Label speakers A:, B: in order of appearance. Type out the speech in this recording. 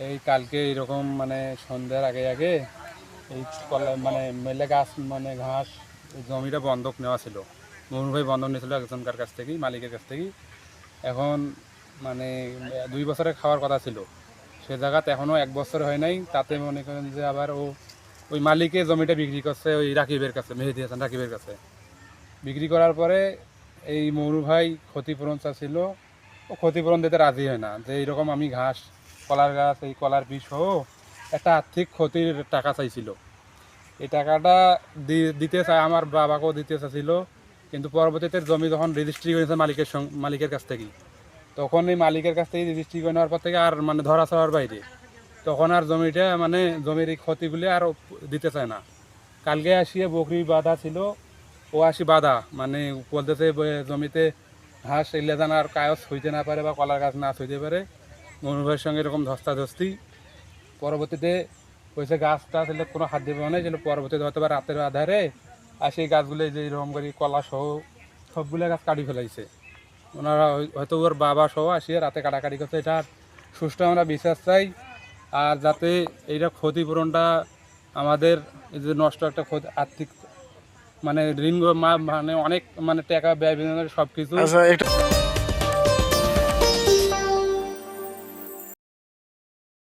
A: এই কালকে এরকম মানে সন্ধ্যার আগে আগে এই কলা মানে মেলে গাছ মানে ঘাস এই জমিটা বন্ধক নেওয়া ছিল। মনুর ভাই বন্ধক নিয়েছিল একজনকার কাছ থেকেই, মালিকের কাছ থেকেই। এখন মানে 2 বছরের খাওয়ার কথা ছিল, সে জায়গাতে এখনও 1 বছর হয় নাই। তাতে মনে করেন যে আবার ওই মালিকের জমিটা বিক্রি করছে ওই রাকিবের কাছে, মেহেদি হাসান রাকিবের কাছে। বিক্রি করার পরে এই মৌরু ভাই ক্ষতিপূরণ চাচ্ছিল, ও ক্ষতিপূরণ দিতে রাজি হয় না। যে এইরকম আমি ঘাস, কলার গাছ, এই কলার বীজ সহ একটা আর্থিক ক্ষতির টাকা চাইছিল। এই টাকাটা দিতে চায়, আমার বাবাকেও দিতে চাইছিল। কিন্তু পরবর্তীতে জমি যখন রেজিস্ট্রি করেছে মালিকের কাছ থেকেই, তখন এই মালিকের কাছ থেকে রেজিস্ট্রি করে নেওয়ার পর থেকে আর মানে ধরা ছোঁয়ার বাইরে, তখন আর জমিটা মানে জমির এই ক্ষতিগুলি আর দিতে চায় না। কালকে আসিয়ে বকরি বাঁধা ছিল, ও আসি বাঁধা মানে বলতেছে জমিতে ঘাস এলে যেন আর কায়স হইতে না পারে বা কলার গাছ না হইতে পারে। মনুভাইয়ের সঙ্গে এরকম ধস্তাধস্তি। পরবর্তীতে কইছে গাছ টাছ এলে কোনো হাত দেবে না, যেন পরবর্তীতে হয়তো বা রাতের আধারে আর সেই গাছগুলো যে এরকম করে কলা সহ সবগুলো গাছ কাটি ফেলাইছে। ওনারা হয়তো ওর বাবা সহ আসিয়ে রাতে কাটাকাটি করছে। এটা সুষ্ঠু আমরা বিশ্বাস চাই। আর যাতে এইটা ক্ষতিপূরণটা আমাদের এই যে নষ্ট একটা আর্থিক মানে ঋণ মানে অনেক মানে টাকা ব্যয় বিনিয়োগের সব কিছু